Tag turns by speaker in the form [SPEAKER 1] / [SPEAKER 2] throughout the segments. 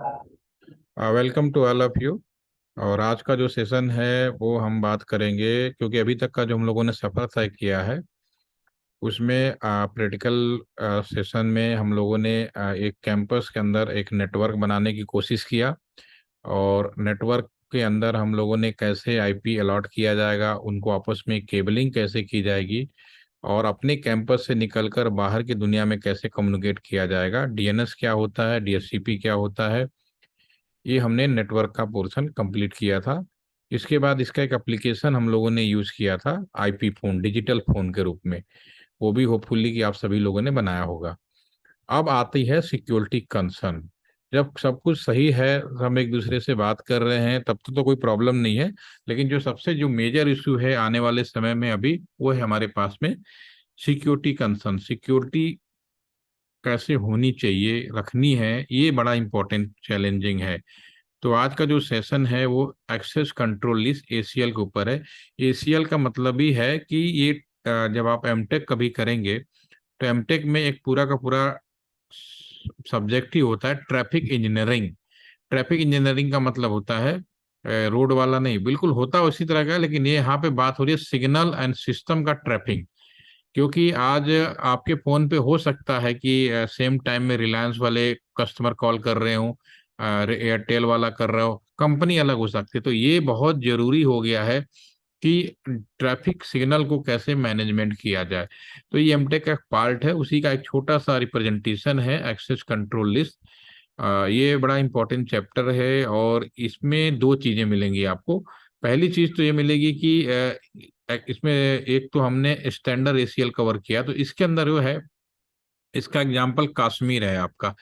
[SPEAKER 1] Welcome to all of you. और आज का जो सेशन है वो हम बात करेंगे, क्योंकि अभी तक का जो हम लोगों ने सफ़र तय किया है उसमें प्रैक्टिकल सेशन में हम लोगों ने एक कैंपस के अंदर एक नेटवर्क बनाने की कोशिश किया। और नेटवर्क के अंदर हम लोगों ने कैसे आईपी अलॉट किया जाएगा, उनको आपस में केबलिंग कैसे की जाएगी, और अपने कैंपस से निकलकर बाहर की दुनिया में कैसे कम्युनिकेट किया जाएगा, डीएनएस क्या होता है, डीएचसीपी क्या होता है, ये हमने नेटवर्क का पोर्शन कंप्लीट किया था। इसके बाद इसका एक एप्लीकेशन हम लोगों ने यूज़ किया था, आईपी फ़ोन, डिजिटल फ़ोन के रूप में। वो भी होपफुली कि आप सभी लोगों ने बनाया होगा। अब आती है सिक्योरिटी कंसर्न। जब सब कुछ सही है, हम एक दूसरे से बात कर रहे हैं, तब तो कोई प्रॉब्लम नहीं है। लेकिन जो मेजर इशू है आने वाले समय में अभी, वो है हमारे पास में सिक्योरिटी कंसर्न। सिक्योरिटी कैसे होनी चाहिए, रखनी है, ये बड़ा इंपॉर्टेंट चैलेंजिंग है। तो आज का जो सेशन है वो एक्सेस कंट्रोल लिस्ट एसीएल के ऊपर है। एसीएल का मतलब ही है कि ये जब आप एमटेक कभी करेंगे तो एमटेक में एक पूरा का पूरा सब्जेक्ट ही होता है ट्रैफिक इंजीनियरिंग। ट्रैफिक इंजीनियरिंग का मतलब होता है रोड वाला नहीं, बिल्कुल होता है उसी तरह का, लेकिन ये यहाँ पे बात हो रही है सिग्नल एंड सिस्टम का ट्रैफिक। क्योंकि आज आपके फोन पे हो सकता है कि सेम टाइम में रिलायंस वाले कस्टमर कॉल कर रहे हो, एयरटेल वाला कर रहे हो, कंपनी अलग हो सकती है। तो ये बहुत जरूरी हो गया है कि ट्रैफिक सिग्नल को कैसे मैनेजमेंट किया जाए। तो ये एमटेक का पार्ट है, उसी का एक छोटा सा रिप्रेजेंटेशन है एक्सेस कंट्रोल लिस्ट। ये बड़ा इंपॉर्टेंट चैप्टर है और इसमें दो चीजें मिलेंगी आपको। पहली चीज तो ये मिलेगी कि इसमें एक तो हमने स्टैंडर्ड एसीएल कवर किया, तो इसके अंदर जो है, इसका एग्जांपल कश्मीर है आपका।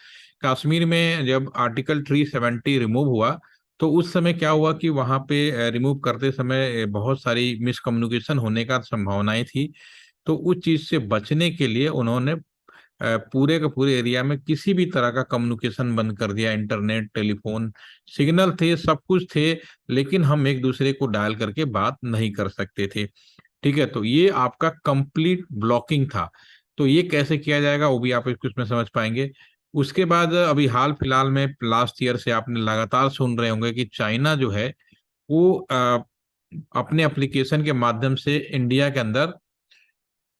[SPEAKER 1] कश्मीर में जब आर्टिकल 370 रिमूव हुआ, तो उस समय क्या हुआ कि वहां पे रिमूव करते समय बहुत सारी मिसकम्युनिकेशन होने का संभावनाएं थी। तो उस चीज से बचने के लिए उन्होंने पूरे के पूरे एरिया में किसी भी तरह का कम्युनिकेशन बंद कर दिया। इंटरनेट, टेलीफोन, सिग्नल थे, सब कुछ थे, लेकिन हम एक दूसरे को डायल करके बात नहीं कर सकते थे। ठीक है, तो ये आपका कंप्लीट ब्लॉकिंग था। तो ये कैसे किया जाएगा वो भी आप इसमें समझ पाएंगे। उसके बाद अभी हाल फिलहाल में लास्ट ईयर से आपने लगातार सुन रहे होंगे कि चाइना जो है वो अपने एप्लीकेशन के माध्यम से इंडिया के अंदर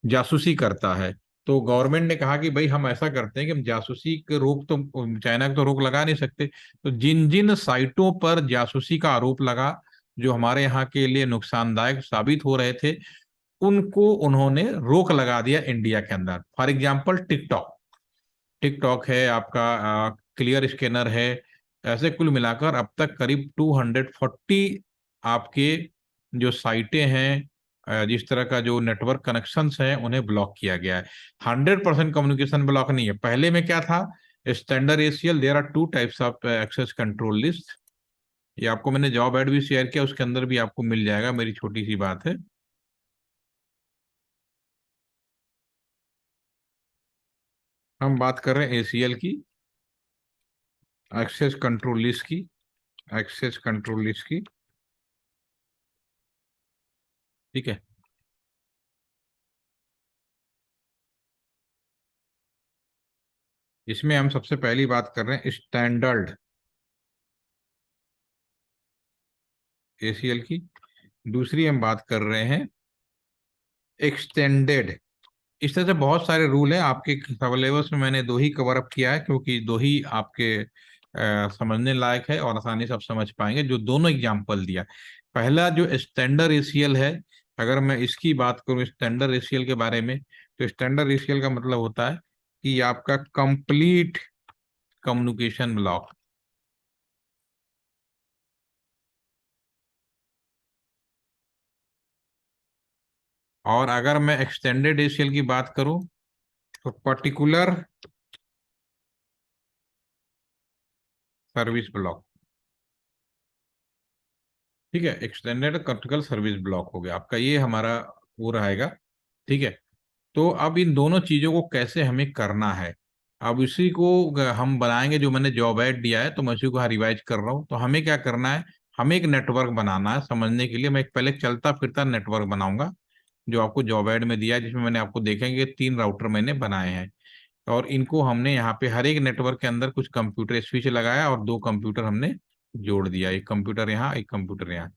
[SPEAKER 1] जासूसी करता है। तो गवर्नमेंट ने कहा कि भाई हम ऐसा करते हैं कि हम जासूसी के रोक तो, चाइना को तो रोक लगा नहीं सकते, तो जिन जिन साइटों पर जासूसी का आरोप लगा, जो हमारे यहाँ के लिए नुकसानदायक साबित हो रहे थे, उनको उन्होंने रोक लगा दिया इंडिया के अंदर। फॉर एग्जाम्पल टिकटॉक, टिकटॉक है आपका, क्लियर स्कैनर है। ऐसे कुल मिलाकर अब तक करीब 240 आपके जो साइटें हैं, जिस तरह का जो नेटवर्क कनेक्शंस हैं, उन्हें ब्लॉक किया गया है। 100% कम्युनिकेशन ब्लॉक नहीं है। पहले में क्या था, standard ACL, there are two types of access control list. ये आपको मैंने जॉब ऐड भी शेयर किया, उसके अंदर भी आपको मिल जाएगा, मेरी छोटी सी बात है। हम बात कर रहे हैं एसीएल की, एक्सेस कंट्रोल लिस्ट की, एक्सेस कंट्रोल लिस्ट की। ठीक है, इसमें हम सबसे पहली बात कर रहे हैं स्टैंडर्ड एसीएल की। दूसरी हम बात कर रहे हैं एक्सटेंडेड। इस तरह से बहुत सारे रूल हैं आपके सिलेबस में, मैंने दो ही कवर अप किया है क्योंकि दो ही आपके समझने लायक है और आसानी से आप समझ पाएंगे, जो दोनों एग्जाम्पल दिया। पहला जो स्टैंडर्ड एसीएल है, अगर मैं इसकी बात करूं स्टैंडर्ड एसीएल के बारे में, तो स्टैंडर्ड एसीएल का मतलब होता है कि आपका कंप्लीट कम्युनिकेशन ब्लॉक। और अगर मैं एक्सटेंडेड एसीएल की बात करूं, तो पर्टिकुलर सर्विस ब्लॉक। ठीक है, एक्सटेंडेड पर्टिकुलर सर्विस ब्लॉक हो गया आपका, ये हमारा वो रहेगा। ठीक है, तो अब इन दोनों चीजों को कैसे हमें करना है, अब इसी को हम बनाएंगे। जो मैंने जॉब ऐड दिया है तो मैं उसी को रिवाइज कर रहा हूँ। तो हमें क्या करना है, हमें एक नेटवर्क बनाना है। समझने के लिए मैं एक पहले चलता फिरता नेटवर्क बनाऊंगा, जो आपको जॉब ऐड में दिया है, जिसमें मैंने आपको देखेंगे 3 राउटर मैंने बनाए हैं। और इनको हमने यहाँ पे हर एक नेटवर्क के अंदर कुछ कंप्यूटर स्विच लगाया और दो कंप्यूटर हमने जोड़ दिया, एक कंप्यूटर यहाँ एक कंप्यूटर यहाँ।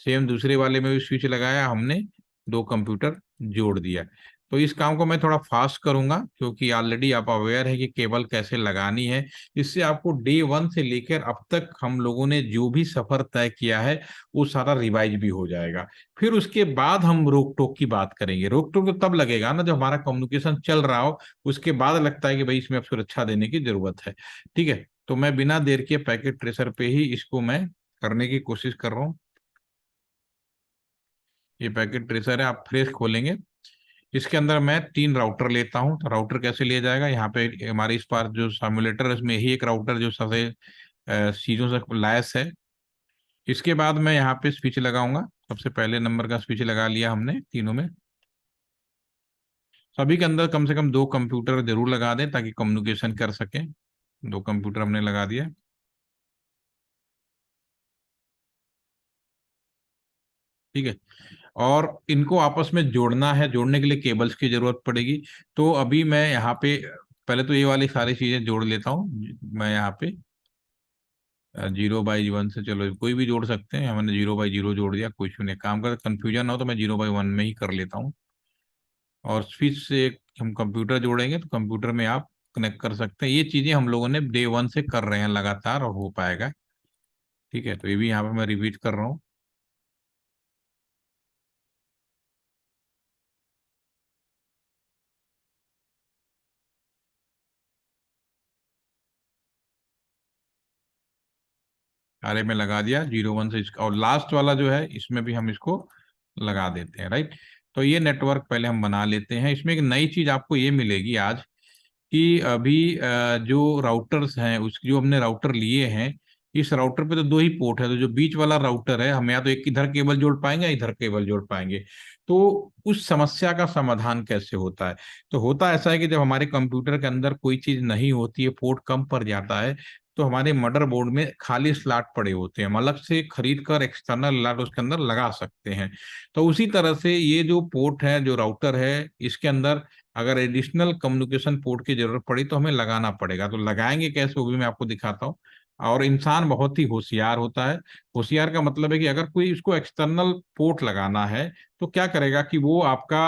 [SPEAKER 1] सेम दूसरे वाले में भी स्विच लगाया हमने, दो कंप्यूटर जोड़ दिया। तो इस काम को मैं थोड़ा फास्ट करूंगा क्योंकि ऑलरेडी आप अवेयर है कि केबल कैसे लगानी है। इससे आपको डे वन से लेकर अब तक हम लोगों ने जो भी सफर तय किया है वो सारा रिवाइज भी हो जाएगा। फिर उसके बाद हम रोक टोक की बात करेंगे। रोक टोक तो तब लगेगा ना जब हमारा कम्युनिकेशन चल रहा हो, उसके बाद लगता है कि भाई इसमें अब सुरक्षा देने की जरूरत है। ठीक है, तो मैं बिना देर के पैकेट ट्रेसर पे ही इसको मैं करने की कोशिश कर रहा हूँ। ये पैकेट ट्रेसर है, आप फ्रेश खोलेंगे। इसके अंदर मैं 3 राउटर लेता हूँ। तो राउटर कैसे लिया जाएगा, यहाँ पे हमारे इस पास जो सिमुलेटर है उसमें ही एक राउटर जो सबसे चीजों से लैस है। इसके बाद मैं यहाँ पे स्विच लगाऊंगा। सबसे पहले नंबर का स्विच लगा लिया हमने तीनों में। सभी के अंदर कम से कम 2 कंप्यूटर जरूर लगा दें ताकि कम्युनिकेशन कर सकें। 2 कंप्यूटर हमने लगा दिया। ठीक है, और इनको आपस में जोड़ना है। जोड़ने के लिए केबल्स की जरूरत पड़ेगी। तो अभी मैं यहाँ पे पहले तो ये वाली सारी चीजें जोड़ लेता हूँ। मैं यहाँ पे 0/1 से, चलो कोई भी जोड़ सकते हैं, हमने 0/0 जोड़ दिया, कोई इशू नहीं। काम का कंफ्यूजन हो तो मैं 0/1 में ही कर लेता हूँ। और स्विच से हम कंप्यूटर जोड़ेंगे तो कंप्यूटर में आप कनेक्ट कर सकते हैं। ये चीजें हम लोगों ने डे वन से कर रहे हैं लगातार और हो पाएगा। ठीक है, तो ये भी यहाँ पे मैं रिपीट कर रहा हूँ। सारे में लगा दिया 0/1 से इसका, और लास्ट वाला जो है इसमें भी हम इसको लगा देते हैं। राइट, तो ये नेटवर्क पहले हम बना लेते हैं। इसमें एक नई चीज आपको ये मिलेगी आज कि अभी जो राउटर्स हैं उस जो हमने राउटर लिए हैं, इस राउटर पे तो 2 ही पोर्ट है। तो जो बीच वाला राउटर है हम या तो एक इधर केबल जोड़ पाएंगे या इधर केबल जोड़ पाएंगे। तो उस समस्या का समाधान कैसे होता है, तो होता ऐसा है कि जब हमारे कंप्यूटर के अंदर कोई चीज नहीं होती है, पोर्ट कम पड़ जाता है, तो हमारे मदरबोर्ड में खाली स्लॉट पड़े होते हैं। हम अलग से खरीद कर एक्सटर्नल स्लॉट उसके अंदर लगा सकते हैं। तो उसी तरह से ये जो पोर्ट है, जो राउटर है, इसके अंदर अगर एडिशनल कम्युनिकेशन पोर्ट की जरूरत पड़ी तो हमें लगाना पड़ेगा। तो लगाएंगे कैसे वो भी मैं आपको दिखाता हूँ। और इंसान बहुत ही होशियार होता है। होशियार का मतलब है कि अगर कोई इसको एक्सटर्नल पोर्ट लगाना है तो क्या करेगा कि वो आपका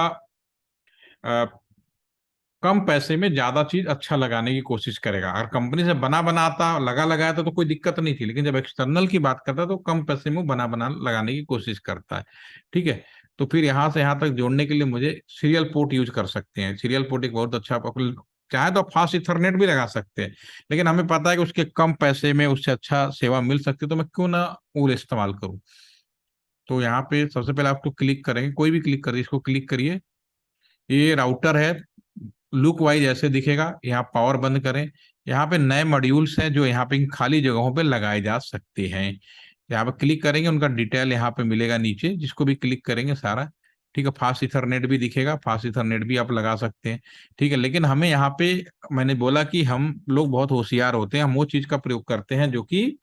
[SPEAKER 1] कम पैसे में ज्यादा चीज अच्छा लगाने की कोशिश करेगा। अगर कंपनी से बना बनाता लगा लगाया तो कोई दिक्कत नहीं थी, लेकिन जब एक्सटर्नल की बात करता है तो कम पैसे में वो बना बना लगाने की कोशिश करता है। ठीक है, तो फिर यहाँ से यहाँ तक जोड़ने के लिए मुझे सीरियल पोर्ट यूज कर सकते हैं। सीरियल पोर्ट एक बहुत अच्छा, चाहे तो आप फास्ट इथरनेट भी लगा सकते हैं, लेकिन हमें पता है कि उसके कम पैसे में उससे अच्छा सेवा मिल सकती है, तो मैं क्यों ना वो इस्तेमाल करूँ। तो यहाँ पे सबसे पहले आपको क्लिक करेंगे, कोई भी क्लिक करिए, इसको क्लिक करिए। ये राउटर है, लुक वाइज ऐसे दिखेगा। यहाँ पावर बंद करें। यहाँ पे नए मॉड्यूल्स हैं जो यहाँ पे इन खाली जगहों पे लगाए जा सकते हैं। यहाँ पे क्लिक करेंगे, उनका डिटेल यहाँ पे मिलेगा नीचे, जिसको भी क्लिक करेंगे सारा। ठीक है, फास्ट इथरनेट भी दिखेगा, फास्ट इथरनेट भी आप लगा सकते हैं। ठीक है, लेकिन हमें यहाँ पे, मैंने बोला कि हम लोग बहुत होशियार होते हैं, हम वो चीज का प्रयोग करते हैं जो कि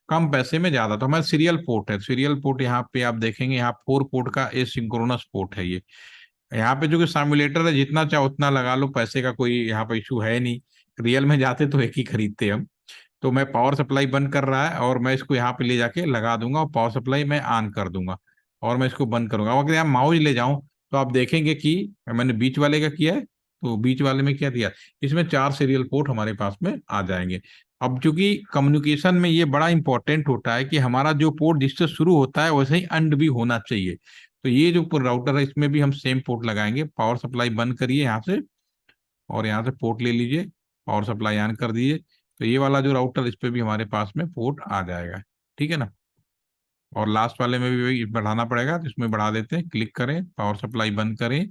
[SPEAKER 1] कम पैसे में ज्यादा। तो हमारा सीरियल पोर्ट है। सीरियल पोर्ट यहाँ पे आप देखेंगे, यहाँ 4 पोर्ट का एसिंक्रोनस पोर्ट है ये। यहाँ पे जो कि सिमुलेटर है, जितना चाहे उतना लगा लो, पैसे का कोई यहाँ पे इशू है नहीं। रियल में जाते तो एक ही खरीदते हम। तो मैं पावर सप्लाई बंद कर रहा है और मैं इसको यहाँ पे ले जाके लगा दूंगा और पावर सप्लाई मैं ऑन कर दूंगा और मैं इसको बंद करूंगा। अगर यहाँ माउस ले जाऊं तो आप देखेंगे कि मैंने बीच वाले का किया है, तो बीच वाले में क्या दिया, इसमें 4 सीरियल पोर्ट हमारे पास में आ जाएंगे। अब चूंकि कम्युनिकेशन में ये बड़ा इंपॉर्टेंट होता है कि हमारा जो पोर्ट जिससे शुरू होता है वैसे ही एंड भी होना चाहिए। तो ये जो राउटर है इसमें भी हम सेम पोर्ट लगाएंगे। पावर सप्लाई बंद करिए यहाँ से और यहाँ से पोर्ट ले लीजिए, पावर सप्लाई ऑन कर दीजिए। तो ये वाला जो राउटर, इस पे भी हमारे पास में पोर्ट आ जाएगा। ठीक है ना। और लास्ट वाले में भी वही बढ़ाना पड़ेगा, तो इसमें बढ़ा देते हैं। क्लिक करें, पावर सप्लाई बंद करें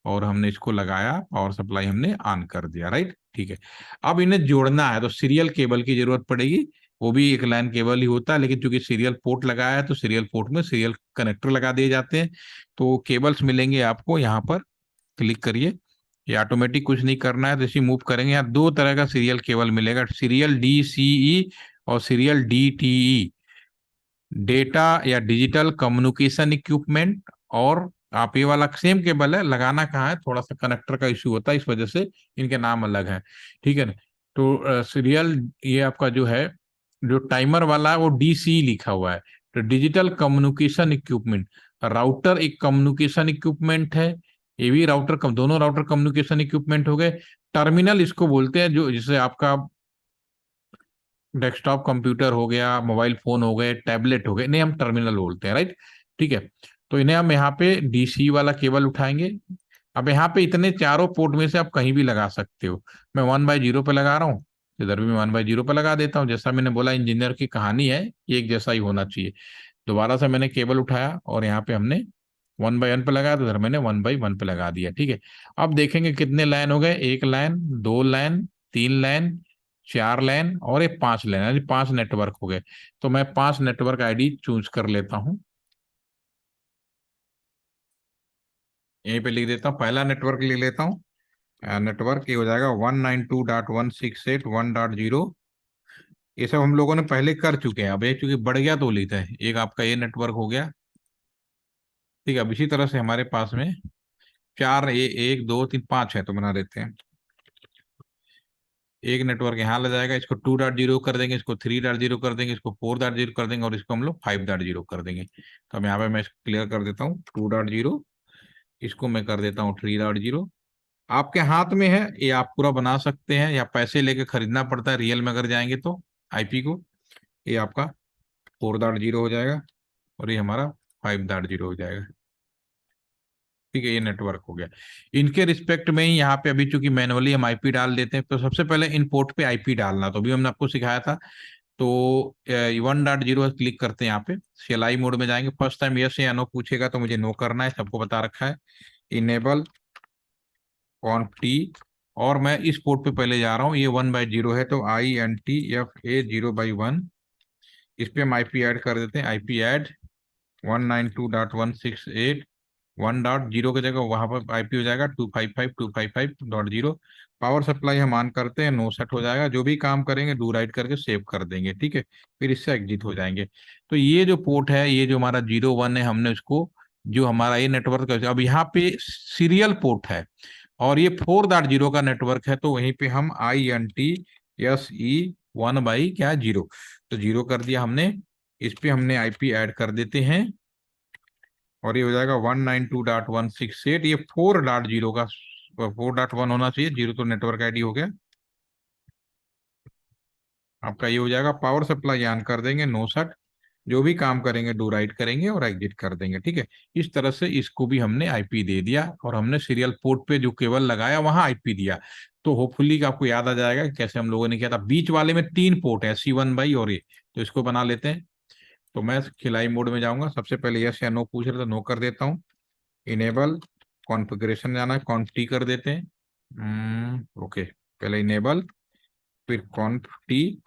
[SPEAKER 1] और हमने इसको लगाया, पावर सप्लाई हमने ऑन कर दिया। राइट, ठीक है। अब इन्हें जोड़ना है तो सीरियल केबल की जरूरत पड़ेगी। वो भी एक लाइन केबल ही होता है, लेकिन चूंकि सीरियल पोर्ट लगाया है तो सीरियल पोर्ट में सीरियल कनेक्टर लगा दिए जाते हैं। तो केबल्स मिलेंगे आपको यहाँ पर, क्लिक करिए। ये ऑटोमेटिक कुछ नहीं करना है, तो इसी मूव करेंगे। यहाँ 2 तरह का सीरियल केबल मिलेगा, सीरियल DCE और सीरियल DTE, डेटा या डिजिटल कम्युनिकेशन इक्विपमेंट और आप ये वाला सेम केबल है, लगाना कहाँ है, थोड़ा सा कनेक्टर का इश्यू होता है, इस वजह से इनके नाम अलग है। ठीक है ना। तो सीरियल ये आपका जो है, जो टाइमर वाला है वो डीसी लिखा हुआ है, तो डिजिटल कम्युनिकेशन इक्विपमेंट। राउटर एक कम्युनिकेशन इक्विपमेंट है, ये भी राउटर कम, दोनों राउटर कम्युनिकेशन इक्विपमेंट हो गए। टर्मिनल इसको बोलते हैं, जो जिसे आपका डेस्कटॉप कंप्यूटर हो गया, मोबाइल फोन हो गए, टैबलेट हो गए, इन्हें हम टर्मिनल बोलते हैं, राइट। ठीक है। तो इन्हें हम यहाँ पे डीसी वाला केबल उठाएंगे। अब यहाँ पे इतने चारों पोर्ट में से आप कहीं भी लगा सकते हो। मैं 1/0 पे लगा रहा हूँ, इधर भी मैं 1/0 पे लगा देता हूँ। जैसा मैंने बोला, इंजीनियर की कहानी है, ये एक जैसा ही होना चाहिए। दोबारा से मैंने केबल उठाया और यहाँ पे हमने 1/1 पे लगाया, तो इधर मैंने 1/1 पे लगा दिया। ठीक है। अब देखेंगे कितने लाइन हो गए, 1 लाइन, 2 लाइन, 3 लाइन, 4 लाइन और ये 5 लाइन, यानी 5 नेटवर्क हो गए। तो मैं 5 नेटवर्क आईडी चूज कर लेता हूँ, यहीं पे लिख देता हूँ। पहला नेटवर्क ले लेता हूँ। नेटवर्क ये हो जाएगा 192.168.1.0। ये सब हम लोगों ने पहले कर चुके हैं, अब एक चूंकि बढ़ गया तो लेते हैं। एक आपका ये नेटवर्क हो गया। ठीक है। अब इसी तरह से हमारे पास में चार, ये 1 2 3 5 है, तो बना देते हैं। एक नेटवर्क यहाँ ले जाएगा, इसको 2.0 कर देंगे, इसको 3.0 कर देंगे, इसको 4.0 कर देंगे और इसको हम लोग 5.0 कर देंगे। तो अब यहाँ पे मैं इसको क्लियर कर देता हूँ 2.0, इसको मैं कर देता हूँ 3.0। आपके हाथ में है, ये आप पूरा बना सकते हैं या पैसे लेके खरीदना पड़ता है रियल में अगर जाएंगे तो आईपी को। ये आपका 4.0 हो जाएगा और ये हमारा 5.0 हो जाएगा। ठीक है, ये नेटवर्क हो गया। इनके रिस्पेक्ट में ही यहाँ पे अभी चूंकि मैनुअली हम आईपी डाल देते हैं, तो सबसे पहले इन पोर्ट पे आईपी डालना तो भी हमने आपको सिखाया था। तो 1.0 क्लिक करते हैं, यहाँ पे सीएलआई मोड में जाएंगे। फर्स्ट टाइम यस या नो पूछेगा तो मुझे नो करना है, सबको बता रखा है। इनेबल कॉन्फ टी, और मैं इस पोर्ट पे पहले जा रहा हूँ, ये 1/0 है, तो INTFA 0/1। इस पे हम आईपी ऐड कर देते हैं, आईपी ऐड 192.168.1.0 की जगह वहां पर आईपी हो जाएगा 255.255.0। पावर सप्लाई हम ऑन करते हैं, नो सेट हो जाएगा। जो भी काम करेंगे डू राइट करके सेव कर देंगे। ठीक है, फिर इससे एग्जिट हो जाएंगे। तो ये जो पोर्ट है, ये जो हमारा 01 है, हमने उसको, जो हमारा ये नेटवर्क है, अब यहाँ पे सीरियल पोर्ट है और ये 4.0 का नेटवर्क है, तो वहीं पे हम INTSE 1/0, तो 0 कर दिया हमने। इस पे हमने आईपी ऐड कर देते हैं और ये हो जाएगा 192.168। ये 4.0 का, 4.1 होना चाहिए, 0 तो नेटवर्क आईडी हो गया आपका। ये हो जाएगा, पावर सप्लाई ऑन कर देंगे, नो सट। जो भी काम करेंगे डू राइट करेंगे और एग्जिट कर देंगे। ठीक है, इस तरह से इसको भी हमने आईपी दे दिया और हमने सीरियल पोर्ट पे जो केबल लगाया वहां आईपी दिया। तो होपफुली आपको याद आ जाएगा कि कैसे हम लोगों ने किया था। बीच वाले में 3 पोर्ट है, C1 और ये, तो इसको बना लेते हैं। तो मैं खिलाई मोड में जाऊंगा, सबसे पहले यस या नो पूछ रहे, तो नो कर देता हूँ। इनेबल कॉन्फ़िगरेशन जाना है, कॉन्फ टी कर देते हैं। ओके, पहले इनेबल, फिर कॉन्फ टी,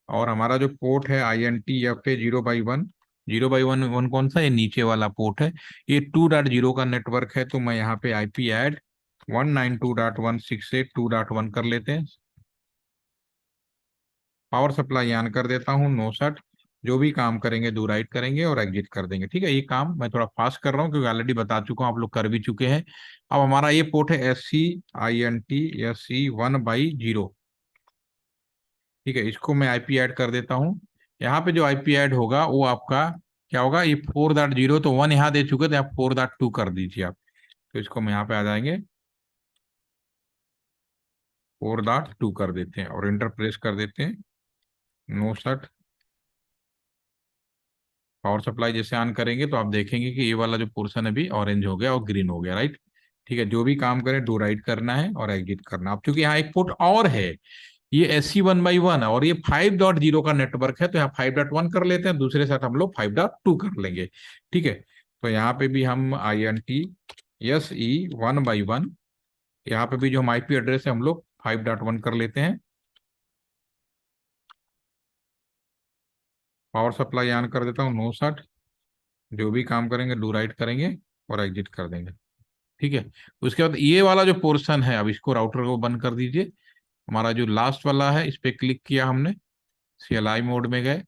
[SPEAKER 1] और हमारा जो पोर्ट है INTFA 0/1। 0/1 कौन सा, ये नीचे वाला पोर्ट है। ये 2.0 का नेटवर्क है, तो मैं यहाँ पे आईपी ऐड 192.168.2.1 कर लेते हैं। पावर सप्लाई ऑन कर देता हूँ, नो सट। जो भी काम करेंगे डू राइट करेंगे और एग्जिट कर देंगे। ठीक है, ये काम मैं थोड़ा फास्ट कर रहा हूँ क्योंकि ऑलरेडी बता चुका हूँ, आप लोग कर भी चुके हैं। अब हमारा ये पोर्ट है SCINTSE 1/0। ठीक है, इसको मैं आईपी ऐड कर देता हूँ। यहाँ पे जो आईपी ऐड होगा वो आपका क्या होगा, ये 4.0, तो 1 यहाँ दे चुके, तो आप 4.2 कर दीजिए आप। तो इसको हम यहाँ पे आ जाएंगे, 4.2 कर देते हैं और इंटर प्रेस कर देते हैं, नो सट। पावर सप्लाई जैसे ऑन करेंगे तो आप देखेंगे कि ये वाला जो पोर्शन है भी ऑरेंज हो गया और ग्रीन हो गया, राइट। ठीक है, जो भी काम करें डू राइट करना है और एग्जिट करना। अब चूंकि यहाँ एक पोर्ट और है, ये SC 1/1 है और ये 5.0 का नेटवर्क है, तो यहाँ 5.1 कर लेते हैं, दूसरे साथ हम लोग 5.2 कर लेंगे। ठीक है, तो यहाँ पे भी हम INTSE 1/1, यहाँ पे भी जो हम आईपी एड्रेस है हम लोग 5.1 कर लेते हैं। पावर सप्लाई ऑन कर देता हूँ, नो सट। जो भी काम करेंगे डू राइट करेंगे और एग्जिट कर देंगे। ठीक है, उसके बाद ये वाला जो पोर्शन है, अब इसको, राउटर को बंद कर दीजिए। हमारा जो लास्ट वाला है, इस पे क्लिक किया हमने, सीएलआई मोड में गए।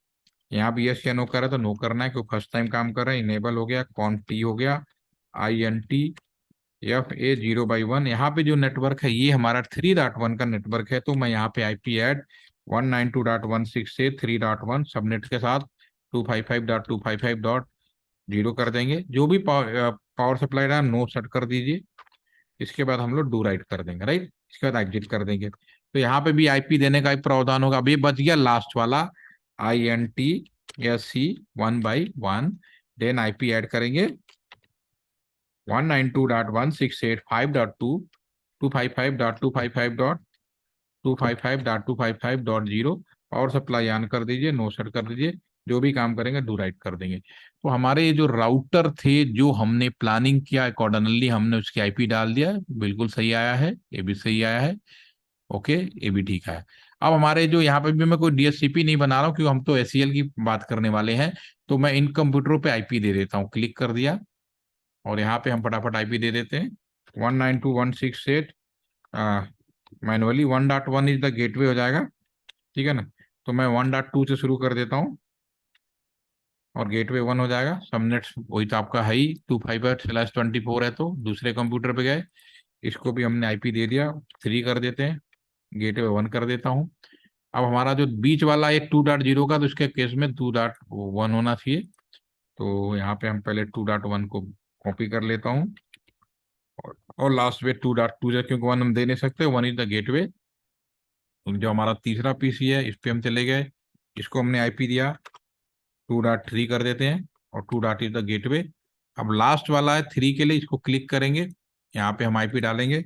[SPEAKER 1] यहाँ भी यस या नो कर रहा है तो नो करना है क्योंकि फर्स्ट टाइम काम कर रहा है। इनेबल हो गया, कॉन्फ टी हो गया, INT FA0/1। यहाँ पे जो नेटवर्क है ये हमारा 3.1 का नेटवर्क है, तो मैं यहाँ पे IP ऐड 192.168 से 3.1 सबनेट के साथ 255.255.0 कर देंगे। जो भी पावर सप्लाई रहा नो सेट कर दीजिए। इसके बाद हम लोग डू राइट कर देंगे, राइट। इसके बाद एग्जिट कर देंगे। तो यहाँ पे भी IP देने का एक प्रावधान होगा। अभी बच गया लास्ट वाला INTSC1/1। देन IP ऐड करेंगे 192.168.5.2 255.255.255.0 और सप्लाई ऑन कर दीजिए, नो सेट कर दीजिए। जो भी काम करेंगे डू राइट कर देंगे। तो हमारे ये जो राउटर थे जो हमने प्लानिंग किया अकॉर्डिंगली हमने उसकी IP डाल दिया, बिल्कुल सही आया है, ये भी सही आया है, ओके ये भी ठीक है। अब हमारे जो यहाँ पे भी मैं कोई DHCP नहीं बना रहा हूँ क्योंकि हम तो ACL की बात करने वाले हैं। तो मैं इन कंप्यूटरों पे IP दे देता हूँ, क्लिक कर दिया और यहाँ पे हम फटाफट IP दे देते हैं 192.168। मैनुअली 1.1 इज द गेटवे हो जाएगा, ठीक है ना। तो मैं 1.2 से शुरू कर देता हूँ और गेटवे 1 हो जाएगा। सबनेट वही तो आपका है ही 255/24 है, तो दूसरे कंप्यूटर पे गए, इसको भी हमने IP दे दिया 3 कर देते हैं, गेटवे 1 कर देता हूँ। अब हमारा जो बीच वाला है 2.0 का, तो इसके केस में 2.1 होना चाहिए। तो यहाँ पे हम पहले 2.1 को कॉपी कर लेता हूँ और लास्ट में 2.2 है क्योंकि 1 हम दे नहीं सकते, 1 इज द गेटवे। जो हमारा तीसरा PC है इस पे हम चले गए, इसको हमने IP दिया 2.3 कर देते हैं और 2 इज द गेटवे। अब लास्ट वाला है 3 के लिए, इसको क्लिक करेंगे, यहाँ पे हम IP डालेंगे।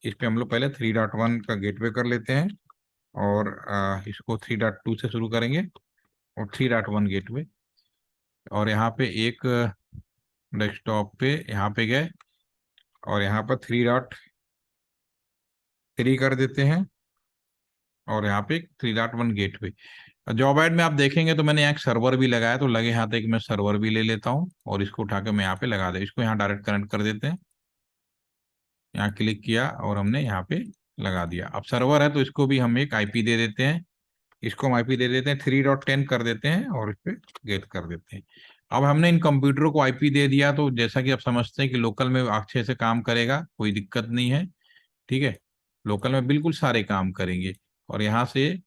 [SPEAKER 1] इस पे हम लोग पहले 3.1 का गेटवे कर लेते हैं और इसको 3.2 से शुरू करेंगे और 3.1 गेटवे। और यहाँ पे एक डेस्कटॉप पे यहाँ पे गए और यहाँ पर 3.3 कर देते हैं और यहाँ पे 3.1 गेटवे। जॉब ऐड में आप देखेंगे तो मैंने यहाँ एक सर्वर भी लगाया, तो लगे हाथ एक मैं सर्वर भी ले लेता हूँ और इसको उठा के मैं यहाँ पे लगा दे, इसको यहाँ डायरेक्ट कनेक्ट कर देते हैं। यहाँ क्लिक किया और हमने यहाँ पे लगा दिया। अब सर्वर है तो इसको भी हम एक IP दे देते हैं, इसको हम IP दे देते हैं 3.10 कर देते हैं और इस पे गेट कर देते हैं। अब हमने इन कंप्यूटरों को IP दे दिया, तो जैसा कि आप समझते हैं कि लोकल में अच्छे से काम करेगा, कोई दिक्कत नहीं है, ठीक है। लोकल में बिल्कुल सारे काम करेंगे और यहाँ से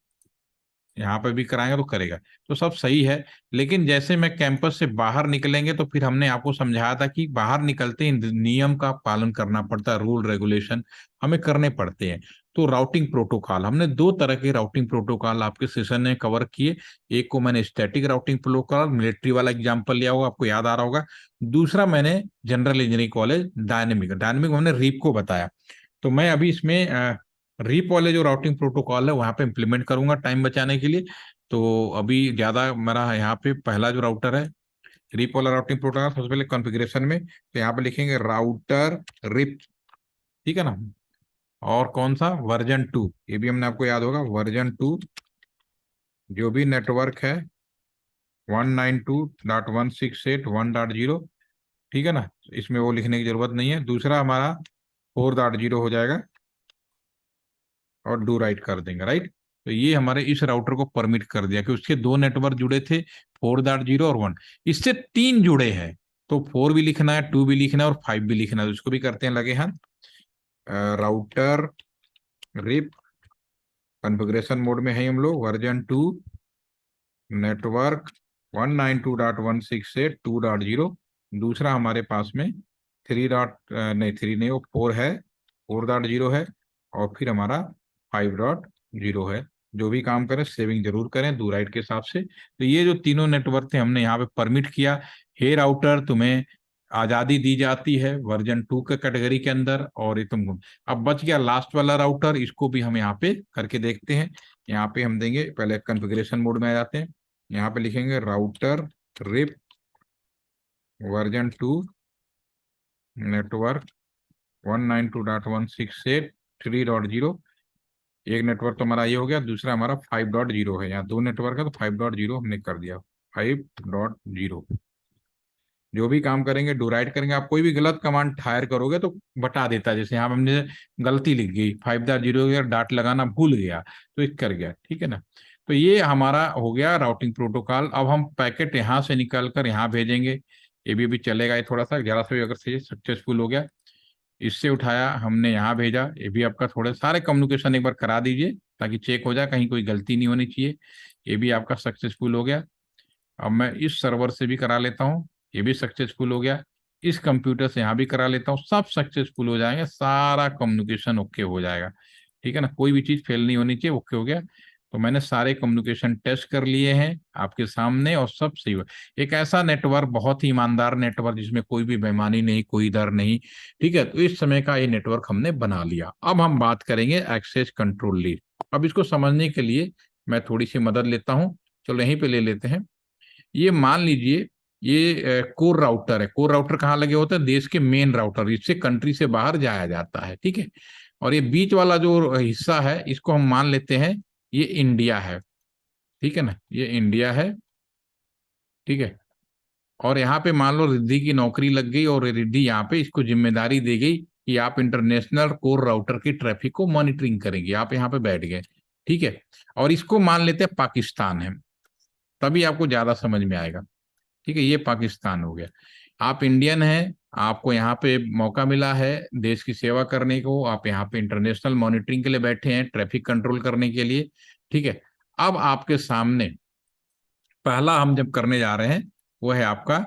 [SPEAKER 1] यहाँ पे भी कराएंगे तो करेगा, तो सब सही है। लेकिन जैसे मैं कैंपस से बाहर निकलेंगे तो फिर हमने आपको समझाया था कि बाहर निकलते ही नियम का पालन करना पड़ता है, रूल रेगुलेशन हमें करने पड़ते हैं। तो राउटिंग प्रोटोकॉल, हमने 2 तरह के राउटिंग प्रोटोकॉल आपके सेशन में कवर किए। एक को मैंने स्टैटिक राउटिंग प्रोटोकॉल, मिलिट्री वाला एग्जाम्पल लिया होगा, आपको याद आ रहा होगा। दूसरा मैंने general engineering college dynamic dynamic हमने रीप को बताया। तो मैं अभी इसमें रीप वाले जो राउटिंग प्रोटोकॉल है वहां पे इंप्लीमेंट करूंगा टाइम बचाने के लिए। तो अभी ज्यादा मेरा यहाँ पे पहला जो राउटर है रीप वाला राउटिंग प्रोटोकॉल, सबसे पहले कॉन्फ़िगरेशन में तो यहाँ पे लिखेंगे राउटर रिप, ठीक है ना। और कौन सा वर्जन 2, ये भी हमने आपको याद होगा वर्जन 2। जो भी नेटवर्क है 192.168.1.0, ठीक है ना, इसमें वो लिखने की जरूरत नहीं है। दूसरा हमारा 4.0 हो जाएगा और डू राइट कर देंगे, राइट। तो ये हमारे इस राउटर को परमिट कर दिया कि उसके 2 नेटवर्क जुड़े थे 4.0 और 1, इससे 3 जुड़े हैं। तो 4 भी लिखना है, 2 भी लिखना है और 5 भी लिखना है, तो इसको भी करते हैं लगे हाथ। राउटर रिप कॉन्फ़िगरेशन मोड में है हम लोग, वर्जन 2 नेटवर्क 192.168.2.0। दूसरा हमारे पास में 3 नहीं वो 4 है, 4.0 है और फिर हमारा 5.0 है। जो भी काम करें सेविंग जरूर करें डू राइट के हिसाब से। तो ये जो तीनों नेटवर्क थे हमने यहाँ पे परमिट किया। हे राउटर तुम्हें आजादी दी जाती है वर्जन 2 के कैटेगरी के अंदर और ये तुम। अब बच गया लास्ट वाला राउटर, इसको भी हम यहाँ पे करके देखते हैं। यहाँ पे हम देंगे, पहले कॉन्फ़िगरेशन मोड में आ जाते हैं, यहाँ पे लिखेंगे राउटर रिप वर्जन 2 नेटवर्क 192.168.3.0। एक नेटवर्क तो हमारा ये हो गया, दूसरा हमारा 5.0 है, यहाँ 2 नेटवर्क है तो 5.0 हमने कर दिया 5.0। जो भी काम करेंगे डू राइट करेंगे। आप कोई भी गलत कमांड फायर करोगे तो बता देता है, जैसे यहाँ हमने गलती लिख गई 5.0 डाट लगाना भूल गया तो एक कर गया, ठीक है ना। तो ये हमारा हो गया राउटिंग प्रोटोकॉल। अब हम पैकेट यहाँ से निकाल कर यहाँ भेजेंगे, ये भी अभी चलेगा, ये थोड़ा सा जरा सा भी अगर से सक्सेसफुल हो गया, इससे उठाया हमने यहाँ भेजा, ये भी आपका थोड़े सारे कम्युनिकेशन एक बार करा दीजिए ताकि चेक हो जाए, कहीं कोई गलती नहीं होनी चाहिए। ये भी आपका सक्सेसफुल हो गया। अब मैं इस सर्वर से भी करा लेता हूँ, ये भी सक्सेसफुल हो गया। इस कंप्यूटर से यहाँ भी करा लेता हूँ, सब सक्सेसफुल हो जाएंगे, सारा कम्युनिकेशन ओके हो जाएगा। ठीक है ना, कोई भी चीज फेल नहीं होनी चाहिए, ओके हो गया। तो मैंने सारे कम्युनिकेशन टेस्ट कर लिए हैं आपके सामने और सब सही हुआ। एक ऐसा नेटवर्क, बहुत ही ईमानदार नेटवर्क, जिसमें कोई भी बेईमानी नहीं, कोई डर नहीं। ठीक है, तो इस समय का ये नेटवर्क हमने बना लिया। अब हम बात करेंगे एक्सेस कंट्रोल लीड। अब इसको समझने के लिए मैं थोड़ी सी मदद लेता हूँ, चलो यहीं पे ले लेते हैं। ये मान लीजिए ये कोर राउटर है। कोर राउटर कहाँ लगे होते हैं? देश के मेन राउटर, इससे कंट्री से बाहर जाया जाता है। ठीक है, और ये बीच वाला जो हिस्सा है इसको हम मान लेते हैं ये इंडिया है। ठीक है ना, ये इंडिया है। ठीक है, और यहाँ पे मान लो रिद्धि की नौकरी लग गई और रिद्धि यहाँ पे इसको जिम्मेदारी दी गई कि आप इंटरनेशनल कोर राउटर की ट्रैफिक को मॉनिटरिंग करेंगे। आप यहाँ पे बैठ गए। ठीक है, और इसको मान लेते हैं पाकिस्तान है, तभी आपको ज्यादा समझ में आएगा। ठीक है, ये पाकिस्तान हो गया। आप इंडियन हैं, आपको यहाँ पे मौका मिला है देश की सेवा करने को, आप यहाँ पे इंटरनेशनल मॉनिटरिंग के लिए बैठे हैं, ट्रैफिक कंट्रोल करने के लिए। ठीक है, अब आपके सामने पहला हम जब करने जा रहे हैं वो है आपका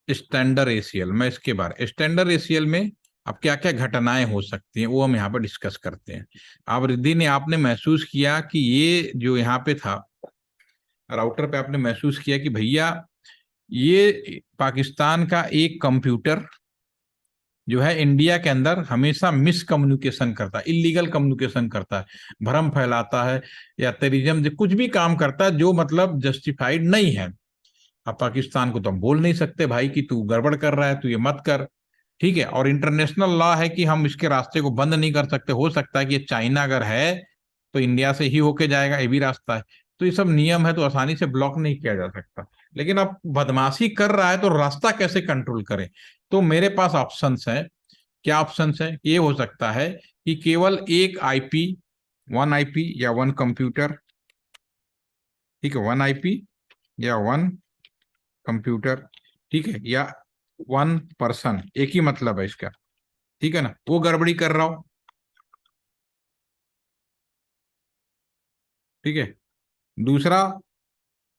[SPEAKER 1] स्टैंडर्ड एसीएल। मैं इसके बारे स्टैंडर्ड एसीएल में अब क्या क्या घटनाएं हो सकती हैं वो हम यहाँ पर डिस्कस करते हैं। अब रिद्धि ने आपने महसूस किया कि ये जो यहाँ पे था राउटर पे, आपने महसूस किया कि भैया ये पाकिस्तान का एक कंप्यूटर जो है इंडिया के अंदर हमेशा मिस कम्युनिकेशन करता है, इलीगल कम्युनिकेशन करता है, भ्रम फैलाता है या टेररिज्म, कुछ भी काम करता है जो मतलब जस्टिफाइड नहीं है। अब पाकिस्तान को तो हम बोल नहीं सकते भाई कि तू गड़बड़ कर रहा है, तू ये मत कर। ठीक है, और इंटरनेशनल लॉ है कि हम इसके रास्ते को बंद नहीं कर सकते। हो सकता है कि ये चाइना अगर है तो इंडिया से ही होके जाएगा, ये भी रास्ता है। तो ये सब नियम है, तो आसानी से ब्लॉक नहीं किया जा सकता। लेकिन अब बदमाशी कर रहा है तो रास्ता कैसे कंट्रोल करें? तो मेरे पास ऑप्शंस है। क्या ऑप्शंस है? ये हो सकता है कि केवल एक आईपी, वन आईपी या वन कंप्यूटर। ठीक है, वन आईपी या वन कंप्यूटर। ठीक है, या वन पर्सन, एक ही मतलब है इसका। ठीक है ना, वो गड़बड़ी कर रहा हो। ठीक है, दूसरा,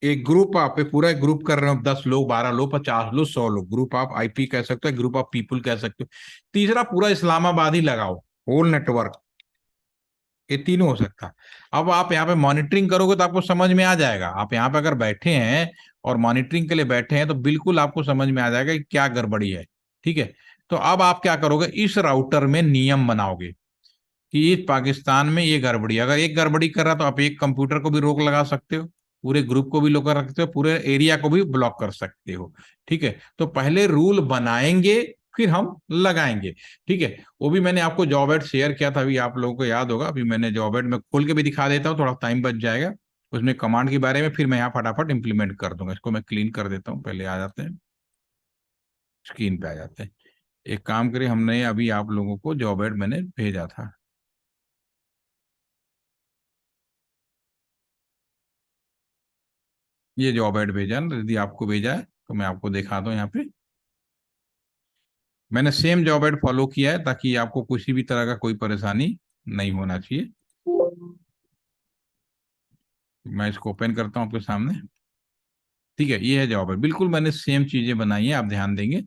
[SPEAKER 1] एक ग्रुप, आप पूरा एक ग्रुप कर रहे हो, 10 लोग, 12 लोग, 50 लोग, 100 लोग, ग्रुप आप आईपी कह सकते हो, ग्रुप ऑफ पीपुल कह सकते हो। तीसरा, पूरा इस्लामाबाद ही लगाओ, होल नेटवर्क। ये तीनों हो सकता है। अब आप यहाँ पे मॉनिटरिंग करोगे तो आपको समझ में आ जाएगा। आप यहाँ पे अगर बैठे हैं और मॉनिटरिंग के लिए बैठे हैं तो बिल्कुल आपको समझ में आ जाएगा कि क्या गड़बड़ी है। ठीक है, तो अब आप क्या करोगे, इस राउटर में नियम बनाओगे कि इस पाकिस्तान में ये गड़बड़ी, अगर एक गड़बड़ी कर रहा तो आप एक कंप्यूटर को भी रोक लगा सकते हो, पूरे ग्रुप को भी रोक कर सकते हो, पूरे एरिया को भी ब्लॉक कर सकते हो। ठीक है, तो पहले रूल बनाएंगे फिर हम लगाएंगे। ठीक है, वो भी मैंने आपको जॉब एड शेयर किया था, अभी आप लोगों को याद होगा। अभी मैंने जॉब एड में खोल के भी दिखा देता हूँ, थोड़ा टाइम बच जाएगा। उसमें कमांड के बारे में फिर मैं यहाँ फटाफट इंप्लीमेंट कर दूंगा। इसको मैं क्लीन कर देता हूँ, पहले आ जाते हैं स्क्रीन पे, आ जाते हैं। एक काम करिए, हमने अभी आप लोगों को जॉब एड मैंने भेजा था, ये जॉब ऐड भेजा ना, यदि आपको भेजा है तो मैं आपको दिखा दूं यहाँ पे। मैंने सेम जॉब ऐड फॉलो किया है ताकि आपको किसी भी तरह का कोई परेशानी नहीं होना चाहिए। मैं इसको ओपन करता हूँ आपके सामने। ठीक है, ये है जॉब ऐड, बिल्कुल मैंने सेम चीजें बनाई है, आप ध्यान देंगे।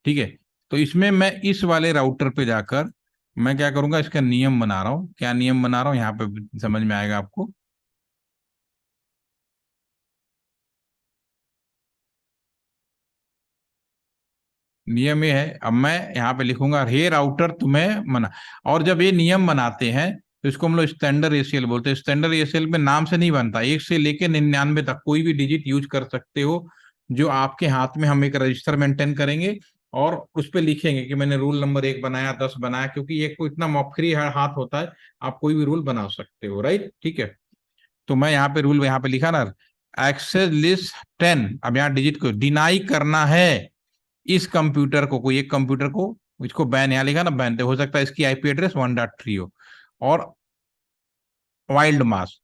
[SPEAKER 1] ठीक है, तो इसमें मैं इस वाले राउटर पे जाकर मैं क्या करूंगा, इसका नियम बना रहा हूँ। क्या नियम बना रहा हूँ यहाँ पे समझ में आएगा आपको। नियम ये है, अब मैं यहाँ पे लिखूंगा, हे राउटर तुम्हें मना। और जब ये नियम बनाते हैं तो इसको हम लोग स्टैंडर्ड एसीएल बोलते हैं। स्टैंडर्ड एसीएल में नाम से नहीं बनता, 1 से लेके 99 तक कोई भी डिजिट यूज कर सकते हो। जो आपके हाथ में हम एक रजिस्टर मेंटेन करेंगे और उस पर लिखेंगे कि मैंने रूल नंबर 1 बनाया, 10 बनाया, क्योंकि ये कोई इतना फ्री हाथ होता है, आप कोई भी रूल बना सकते हो, राइट। ठीक है, तो मैं यहाँ पे रूल यहाँ पे लिखा ना, एक्सेस लिस्ट 10। अब यहाँ डिजिट को डिनाई करना है इस कंप्यूटर को, कोई एक कंप्यूटर को, इसको बैन, यहाँ लिखा ना बैन, तो हो सकता है इसकी आईपी एड्रेस 1.3 हो। और वाइल्ड मास,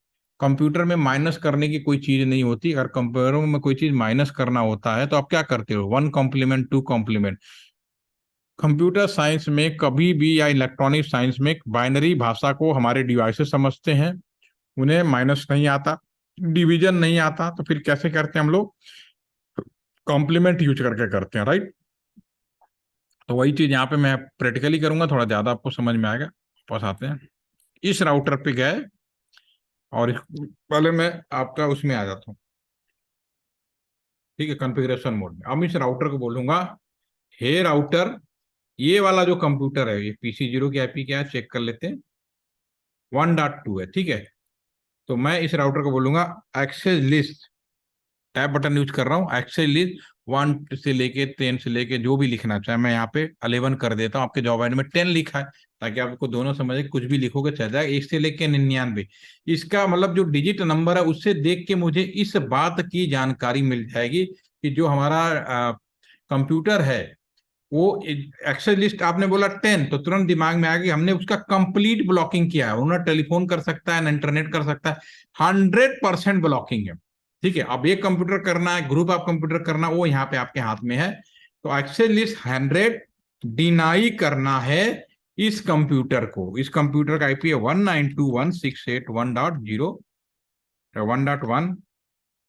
[SPEAKER 1] कंप्यूटर में माइनस करने की कोई चीज नहीं होती। अगर कंप्यूटर में कोई चीज माइनस करना होता है तो आप क्या करते हो, one complement, two complement. Computer science में कभी भी या इलेक्ट्रॉनिक साइंस में बाइनरी भाषा को हमारे डिवाइसेस समझते हैं, उन्हें माइनस नहीं आता, डिवीजन नहीं आता, तो फिर कैसे करते हैं हम लोग, कॉम्प्लीमेंट यूज करके करते हैं, राइट। तो वही चीज यहाँ पे मैं प्रैक्टिकली करूंगा, थोड़ा ज्यादा आपको समझ में आएगा। वापस आते हैं, इस राउटर पे गए और पहले मैं आपका उसमें आ जाता हूँ, ठीक है, कॉन्फ़िगरेशन मोड में। अब इस राउटर को बोलूंगा, हे राउटर, ये वाला जो कंप्यूटर है, ये PC 0 की आईपी क्या है चेक कर लेते हैं, 1.2 है, ठीक है। तो मैं इस राउटर को बोलूंगा access list, tab button use कर रहा हूँ, एक्सेस लिस्ट 1 से लेके 10 से लेके जो भी लिखना चाहे मैं यहाँ पे 11 कर देता हूँ। आपके जॉब आईडी में 10 लिखा है ताकि आपको दोनों समझे, कुछ भी लिखोगे चल जाएगा, 1 से लेके 99। इसका मतलब जो डिजिट नंबर है उससे देख के मुझे इस बात की जानकारी मिल जाएगी कि जो हमारा कंप्यूटर है वो, एक्सेस लिस्ट आपने बोला 10 तो तुरंत दिमाग में आ गई, हमने उसका कंप्लीट ब्लॉकिंग किया है। उन्होंने टेलीफोन कर सकता है ना, इंटरनेट कर सकता है, 100% ब्लॉकिंग है, ठीक है। अब एक कंप्यूटर करना है, ग्रुप ऑफ कंप्यूटर करना, वो यहाँ पे आपके हाथ में है। तो एक्सेस लिस्ट 100 डिनाई करना है इस कंप्यूटर को। इस कंप्यूटर का आईपी है 192.168.1.0, 1.1।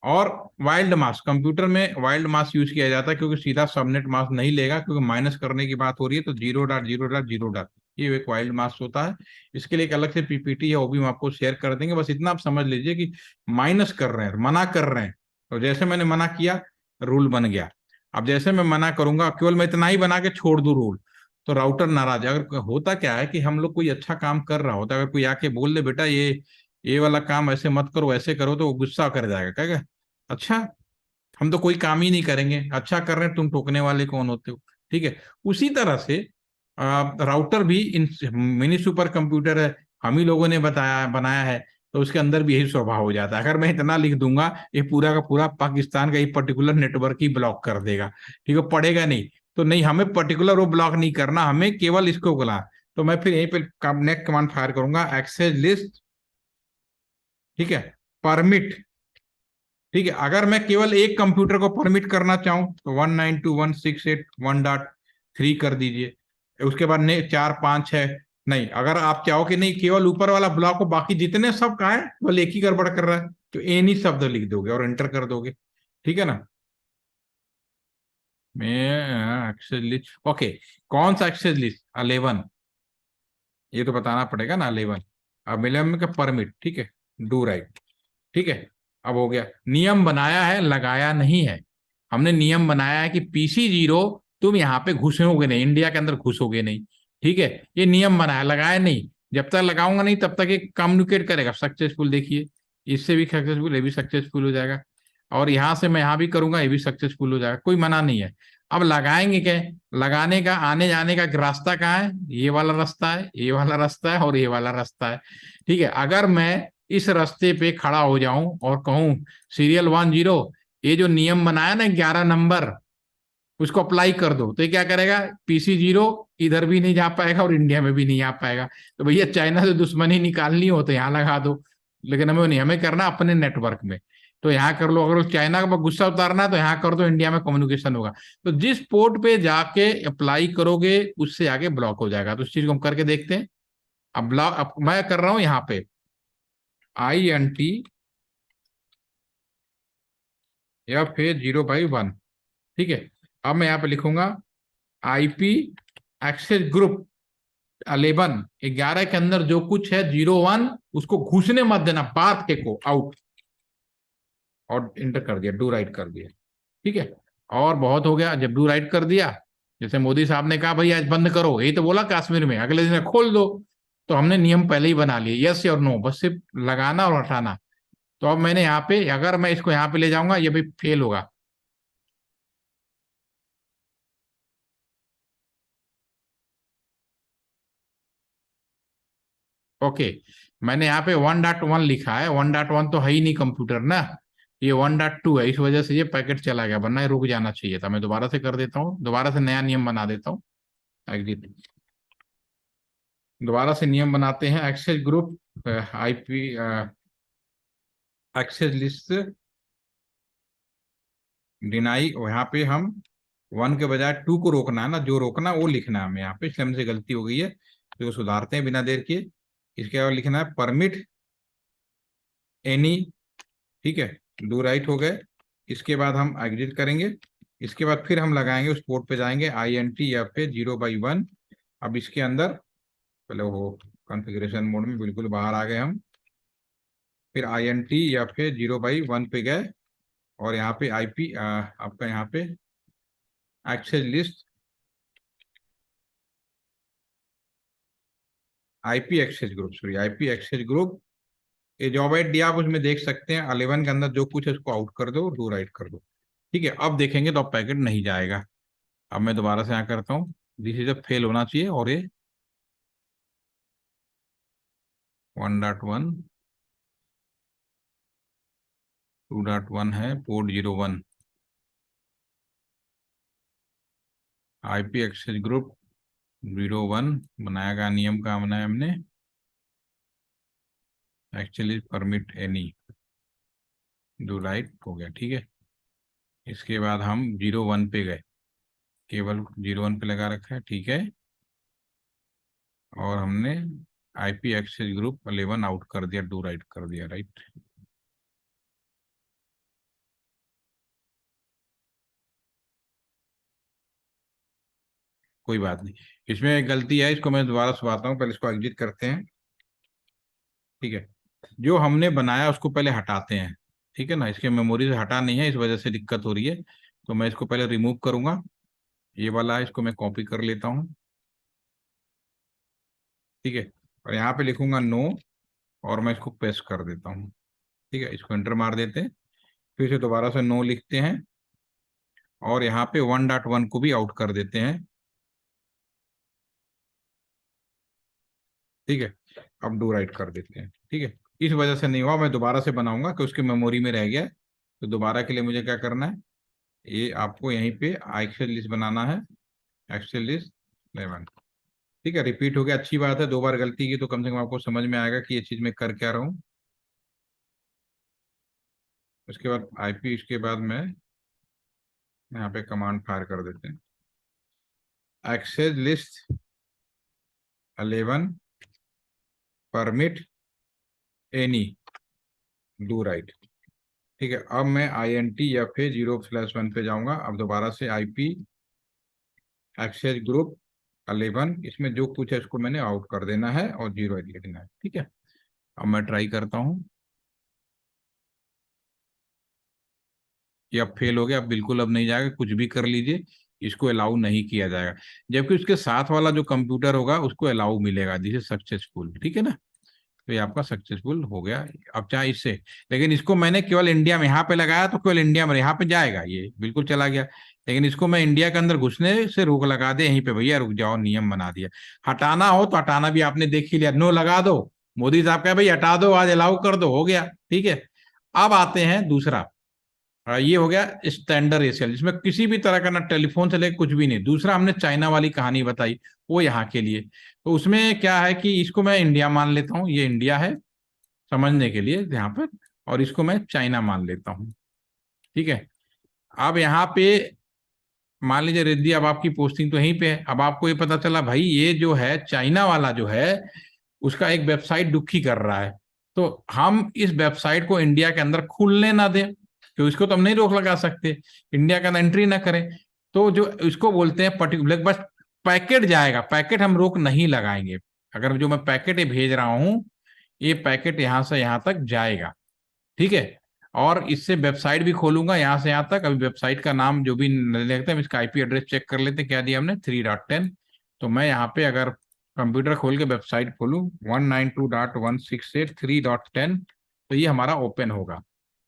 [SPEAKER 1] और वाइल्ड मास, कंप्यूटर में वाइल्ड मास यूज किया जाता है क्योंकि सीधा सबनेट मास नहीं लेगा, क्योंकि माइनस करने की बात हो रही है। तो 0.0.0 ये एक वाइल्ड मास होता है। इसके लिए एक अलग से पीपीटी है, वो भी हम आपको शेयर कर देंगे। बस इतना आप समझ लीजिए कि माइनस कर रहे हैं, मना कर रहे हैं, तो जैसे मैंने मना किया रूल बन गया। अब जैसे मैं मना करूंगा, केवल मैं इतना ही बना के छोड़ दूं रूल, तो राउटर नाराज है। अगर होता क्या है कि हम लोग कोई अच्छा काम कर रहा होता है, अगर कोई आके बोल दे बेटा ये वाला काम ऐसे मत करो ऐसे करो, तो वो गुस्सा कर जाएगा, कहेगा अच्छा हम तो कोई काम ही नहीं करेंगे, अच्छा कर रहे हैं, तुम टोकने वाले कौन होते हो, ठीक है। उसी तरह से राउटर भी इन मिनी सुपर कंप्यूटर है, हम ही लोगों ने बताया बनाया है, तो उसके अंदर भी यही स्वभाव हो जाता है। अगर मैं इतना लिख दूंगा, ये पूरा का पूरा पाकिस्तान का ये पर्टिकुलर नेटवर्क ही ब्लॉक कर देगा, ठीक है, पढ़ेगा नहीं। तो नहीं, हमें पर्टिकुलर वो ब्लॉक नहीं करना, हमें केवल इसको बोला। तो मैं फिर यहीं पे नेक्स्ट कमांड फायर करूंगा, एक्सेस लिस्ट, ठीक है, परमिट, ठीक है। अगर मैं केवल एक कंप्यूटर को परमिट करना चाहूं तो 192.168.1.3 कर दीजिए। उसके बाद नहीं 4 5 6, नहीं, अगर आप चाहो कि नहीं केवल ऊपर वाला ब्लॉक को, बाकी जितने सब का है वो एक ही गड़बड़ कर रहा है, तो एनी शब्द लिख दोगे और एंटर कर दोगे, ठीक है ना। मैं एक्सेस लिस्ट, ओके, कौन सा एक्सेस लिस्ट, 11, ये तो बताना पड़ेगा ना, 11। अब मिलेम का परमिट, ठीक है, डू राइट, ठीक है। अब हो गया, नियम बनाया है, लगाया नहीं है। हमने नियम बनाया है कि PC 0 तुम यहाँ पे घुसोगे नहीं, इंडिया के अंदर घुसोगे नहीं, ठीक है। ये नियम बनाया, लगाया नहीं। जब तक लगाऊंगा नहीं तब तक ये कम्युनिकेट करेगा सक्सेसफुल, देखिए इससे भी सक्सेसफुल, ये भी सक्सेसफुल हो जाएगा। और यहां से मैं यहाँ भी करूंगा, ये भी सक्सेसफुल हो जाएगा, कोई मना नहीं है। अब लगाएंगे क्या, लगाने का आने जाने का रास्ता कहाँ है, ये वाला रास्ता है, ये वाला रास्ता है और ये वाला रास्ता है, ठीक है। अगर मैं इस रास्ते पे खड़ा हो जाऊं और कहूं सीरियल 10, ये जो नियम बनाया ना 11 नंबर, उसको अप्लाई कर दो, तो ये क्या करेगा, PC 0 इधर भी नहीं जा पाएगा और इंडिया में भी नहीं आ पाएगा। तो भैया चाइना से दुश्मनी निकालनी हो तो यहाँ लगा दो, लेकिन हमें नहीं, हमें करना अपने नेटवर्क में। तो यहाँ कर लो, अगर चाइना का गुस्सा उतारना है तो यहाँ कर दो, इंडिया में कम्युनिकेशन होगा। तो जिस पोर्ट पे जाके अप्लाई करोगे उससे आगे ब्लॉक हो जाएगा। तो उस चीज को हम करके देखते हैं। अब ब्लॉक, अब मैं कर रहा हूँ यहाँ पे INT या फिर 0/1, ठीक है। अब मैं यहाँ पे लिखूंगा IP एक्सेस ग्रुप 11 के अंदर जो कुछ है 0 1 उसको घुसने मत देना, बात के को आउट, और इंटर कर दिया, डू राइट कर दिया, ठीक है। और बहुत हो गया, जब डू राइट कर दिया, जैसे मोदी साहब ने कहा भाई आज बंद करो, यही तो बोला कश्मीर में, अगले दिन खोल दो। तो हमने नियम पहले ही बना लिए, यस और नो, बस सिर्फ लगाना और हटाना। तो अब मैंने यहाँ पे, अगर मैं इसको यहाँ पे ले जाऊंगा ये भी फेल होगा। ओके, मैंने यहाँ पे 1.1 लिखा है, 1.1 तो है ही नहीं कंप्यूटर ना, ये 1.2 है, इस वजह से ये पैकेट चला गया, वरना ये रुक जाना चाहिए था। मैं दोबारा से कर देता हूँ, दोबारा से नया नियम बना देता हूँ, एग्जिट, दोबारा से नियम बनाते हैं, access group IP access list deny, यहाँ पे हम 1 के बजाय 2 को रोकना है ना, जो रोकना है वो लिखना है हमें यहाँ पे, इसलिए हमसे गलती हो गई है तो सुधारते हैं बिना देर के। इसके बाद लिखना है परमिट एनी, ठीक है, डू राइट हो गए। इसके बाद हम एग्जिट करेंगे। इसके बाद फिर हम लगाएंगे, उस पोर्ट पे जाएंगे INT या फिर 0/1। अब इसके अंदर पहले वो कॉन्फ़िगरेशन मोड में बिल्कुल बाहर आ गए हम, फिर INT या फिर 0/1 पे गए, और यहाँ पे IP आपका यहाँ पे access list IP access group, ये जॉब आइड दिया, आप उसमें देख सकते हैं 11 के अंदर जो कुछ है उसको आउट कर दो, डू राइट कर दो। ठीक है, अब देखेंगे तो अब पैकेट नहीं जाएगा। अब मैं दोबारा से यहाँ करता हूँ, दिस इज फेल होना चाहिए, और ये 1.1 2.1 है, पोर्ट 01, IP एक्सेस ग्रुप 01 बनाया गया, नियम का बनाया हमने, actually permit any, do right हो गया। ठीक है, इसके बाद हम 01 पे गए, केवल 01 पे लगा रखा है, ठीक है, और हमने IP एक्सेस ग्रुप 11 आउट कर दिया, डू राइट कर दिया, राइट। कोई बात नहीं, इसमें एक गलती है, इसको मैं दोबारा सुनाता हूँ, पहले इसको एग्जिट करते हैं। ठीक है, जो हमने बनाया उसको पहले हटाते हैं, ठीक है ना, इसके मेमोरी से हटा नहीं है, इस वजह से दिक्कत हो रही है, तो मैं इसको पहले रिमूव करूंगा। ये वाला है, इसको मैं कॉपी कर लेता हूँ, ठीक है, और यहाँ पे लिखूंगा नो, और मैं इसको पेस्ट कर देता हूँ। ठीक है, इसको एंटर मार देते हैं, फिर से दोबारा से नो लिखते हैं, और यहाँ पे 1.1 को भी आउट कर देते हैं। ठीक है, अब डू राइट कर देते हैं। ठीक है, इस वजह से नहीं हुआ, मैं दोबारा से बनाऊंगा कि उसकी मेमोरी में रह गया, तो दोबारा के लिए मुझे क्या करना है, ये आपको यहीं पे एक्सेल लिस्ट बनाना है, एक्सेल लिस्ट 11। ठीक है, रिपीट हो गया, अच्छी बात है, 2 बार गलती की तो कम से कम आपको समझ में आएगा कि ये चीज मैं कर क्या रहा हूँ। उसके बाद IP, इसके बाद मैं यहाँ पे कमांड फायर कर देते हैं, access list 11 permit any, do write. ठीक है, अब मैं INT या फिर 0/1 पे जाऊंगा, अब दोबारा से IP एक्सेस ग्रुप 11, इसमें जो कुछ है इसको मैंने आउट कर देना है और 0 लिख देना है। ठीक है, अब मैं ट्राई करता हूँ, ये अब फेल हो गया, अब बिल्कुल अब नहीं जाएगा, कुछ भी कर लीजिए, इसको अलाउ नहीं किया जाएगा, जबकि उसके साथ वाला जो कंप्यूटर होगा उसको अलाउ मिलेगा, दिस इज सक्सेसफुल। ठीक है ना, तो ये आपका सक्सेसफुल हो गया। अब चाहे इससे, लेकिन इसको मैंने केवल इंडिया में यहाँ पे लगाया तो केवल इंडिया में यहाँ पे जाएगा, ये बिल्कुल चला गया, लेकिन इसको मैं इंडिया के अंदर घुसने से रोक लगा दे, यहीं पे भैया रुक जाओ, नियम बना दिया। हटाना हो तो हटाना भी आपने देख ही लिया, नो लगा दो, मोदी साहब कहे भाई हटा दो, आज अलाउ कर दो, हो गया। ठीक है, अब आते हैं दूसरा, ये हो गया स्टैंडर्ड एशियल, जिसमें किसी भी तरह का ना टेलीफोन से लेकर कुछ भी नहीं। दूसरा हमने चाइना वाली कहानी बताई, वो यहाँ के लिए, तो उसमें क्या है कि इसको मैं इंडिया मान लेता हूँ, ये इंडिया है समझने के लिए यहाँ पर, और इसको मैं चाइना मान लेता हूँ। ठीक है, अब यहाँ पे मान लीजिए रिद्धि, अब आपकी पोस्टिंग तो यहीं पे है, अब आपको ये पता चला भाई ये जो है चाइना वाला जो है उसका एक वेबसाइट दुखी कर रहा है, तो हम इस वेबसाइट को इंडिया के अंदर खुलने ना दें, क्योंकि इसको तो हम नहीं रोक लगा सकते, इंडिया के अंदर एंट्री ना करें, तो जो इसको बोलते हैं पर्टिकुलर, बस पैकेट जाएगा, पैकेट हम रोक नहीं लगाएंगे। अगर जो मैं पैकेट भेज रहा हूं, ये पैकेट यहां से यहां तक जाएगा, ठीक है, और इससे वेबसाइट भी खोलूंगा यहाँ से यहाँ तक। अभी वेबसाइट का नाम जो भी देखते हैं, इसका IP एड्रेस चेक कर लेते हैं, क्या दिया हमने 3.10, तो मैं यहाँ पे अगर कंप्यूटर खोल के वेबसाइट खोलूँ 192.168.3.10, तो ये हमारा ओपन होगा।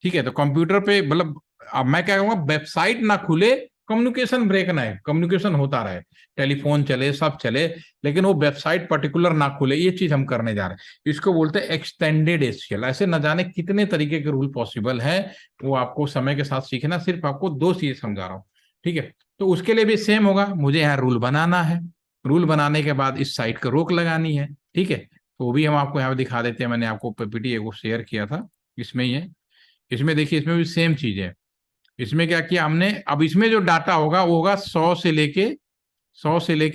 [SPEAKER 1] ठीक है, तो कंप्यूटर पे मतलब अब मैं क्या कहूँगा, वेबसाइट ना खुले, कम्युनिकेशन ब्रेक ना है, कम्युनिकेशन होता रहे, टेलीफोन चले सब चले, लेकिन वो वेबसाइट पर्टिकुलर ना खुले, ये चीज हम करने जा रहे हैं। इसको बोलते हैं एक्सटेंडेड एसक्यूएल। ऐसे न जाने कितने तरीके के रूल पॉसिबल हैं, वो आपको समय के साथ सीखना, सिर्फ आपको 2 चीज समझा रहा हूँ। ठीक है, तो उसके लिए भी सेम होगा, मुझे यहाँ रूल बनाना है, रूल बनाने के बाद इस साइट को रोक लगानी है। ठीक है, तो वो भी हम आपको यहाँ पे दिखा देते हैं, मैंने आपको PPT एगो शेयर किया था, इसमें ही है। इसमें देखिए, इसमें भी सेम चीज है। इसमें क्या किया हमने, अब इसमें जो डाटा होगा वो होगा 100 से लेके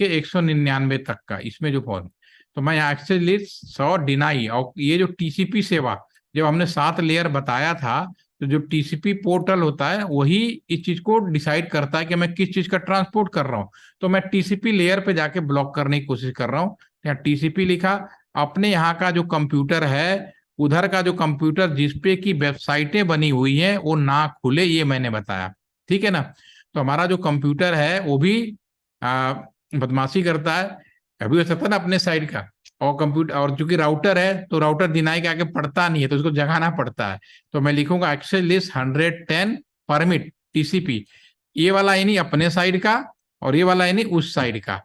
[SPEAKER 1] 199 तक का, इसमें जो फॉर्म। तो मैं यहाँ एक्सेस लिस्ट 100 डिनाई, और ये जो टीसीपी सेवा, जब हमने 7 लेयर बताया था, तो जो टीसीपी पोर्टल होता है वही इस चीज को डिसाइड करता है कि मैं किस चीज का ट्रांसपोर्ट कर रहा हूँ। तो मैं टीसीपी लेयर पे जाके ब्लॉक करने की कोशिश कर रहा हूँ। यहाँ टीसीपी लिखा, अपने यहाँ का जो कंप्यूटर है, उधर का जो कंप्यूटर जिसपे की वेबसाइटें बनी हुई हैं वो ना खुले, ये मैंने बताया। ठीक है ना। तो हमारा जो कंप्यूटर है वो भी आ, बदमाशी करता है, अभी हो सकता है ना अपने साइड का। और कंप्यूटर, और चूंकि राउटर है तो राउटर डिनाई के आगे पढ़ता नहीं है, तो उसको जगाना पड़ता है। तो मैं लिखूंगा एक्सेस लिस्ट 110 परमिट टीसीपी, ये वाला यानी अपने साइड का, और ये वाला यानी उस साइड का।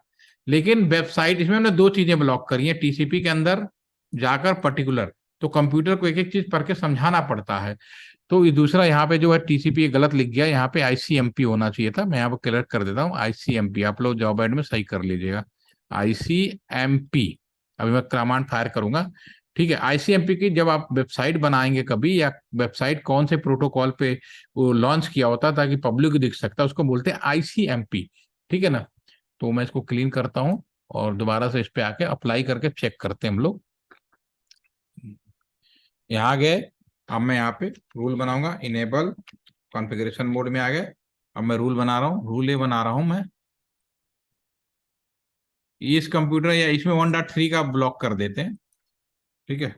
[SPEAKER 1] लेकिन वेबसाइट, इसमें हमने दो चीजें ब्लॉक करी है टीसीपी के अंदर जाकर पर्टिकुलर, तो कंप्यूटर को एक एक चीज पढ़ के समझाना पड़ता है। तो ये दूसरा यहाँ पे जो है टीसीपी गलत लिख गया, यहाँ पे आईसीएमपी होना चाहिए था। मैं यहाँ पे क्लियर कर देता हूँ, आईसीएमपी, आप लोग जॉब एड में सही कर लीजिएगा, आईसीएमपी। अभी मैं कमांड फायर करूंगा। ठीक है, आईसीएमपी की जब आप वेबसाइट बनाएंगे कभी, या वेबसाइट कौन से प्रोटोकॉल पे वो लॉन्च किया होता ताकि पब्लिक को दिख सकता है, उसको बोलते हैं आईसीएमपी। ठीक है ना। तो मैं इसको क्लीन करता हूँ और दोबारा से इस पे आके अप्लाई करके चेक करते हैं हम लोग। यहाँ गए, अब मैं यहाँ पे रूल बनाऊंगा, इनेबल कॉन्फ़िगरेशन मोड में आ गए। अब मैं रूल बना रहा हूँ, रूल ये बना रहा हूँ मैं, इस कंप्यूटर या इसमें 1.3 का ब्लॉक कर देते हैं। ठीक है,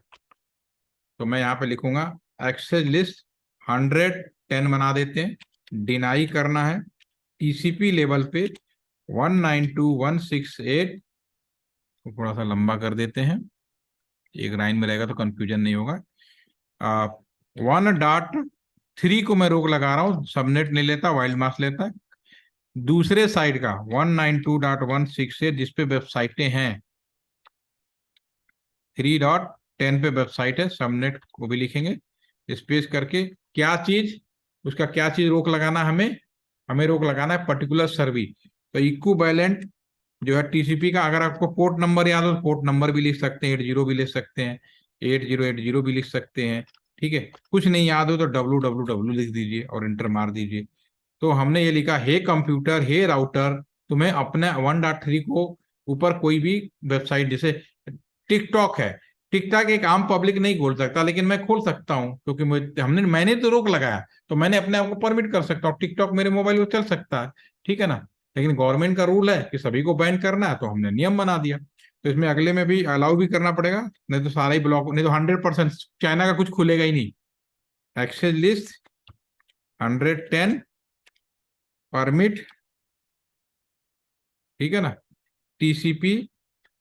[SPEAKER 1] तो मैं यहाँ पे लिखूंगा एक्सेस लिस्ट 110 बना देते हैं, डिनाई करना है टीसीपी लेवल पे 192.168, थोड़ा सा लंबा कर देते हैं, एक लाइन में रहेगा तो कंफ्यूजन नहीं होगा। 1.3 को मैं रोक लगा रहा हूँ, सबनेट नहीं लेता, वाइल्ड मास लेता है। दूसरे साइड का 192.168 जिसपे वेबसाइटें हैं, 3.10 पे वेबसाइट है, सबनेट को भी लिखेंगे स्पेस करके। क्या चीज, उसका क्या चीज रोक लगाना हमें, हमें रोक लगाना है पर्टिकुलर सर्विस। तो इक्विवेलेंट जो है टीसीपी का, अगर आपको पोर्ट नंबर याद हो तो पोर्ट नंबर भी लिख सकते हैं, 80 भी लिख सकते हैं, 8080 भी लिख सकते हैं। ठीक है, कुछ नहीं याद हो तो www लिख दीजिए और इंटर मार दीजिए। तो हमने ये लिखा, हे कंप्यूटर, हे राउटर, तुम्हें अपने 1.3 को ऊपर कोई भी वेबसाइट, जैसे टिकटॉक है, टिकटॉक एक आम पब्लिक नहीं खोल सकता, लेकिन मैं खोल सकता हूँ क्योंकि मैंने तो रोक लगाया, तो मैंने अपने आप को परमिट कर सकता हूँ, टिकटॉक मेरे मोबाइल पर चल सकता है। ठीक है ना। लेकिन गवर्नमेंट का रूल है कि सभी को बैन करना है, तो हमने नियम बना दिया। तो इसमें अगले में भी अलाउ भी करना पड़ेगा, नहीं तो सारा ही ब्लॉक, नहीं तो 100% चाइना का कुछ खुलेगा ही नहीं। एक्सेस लिस्ट 110 परमिट, ठीक है ना, टीसीपी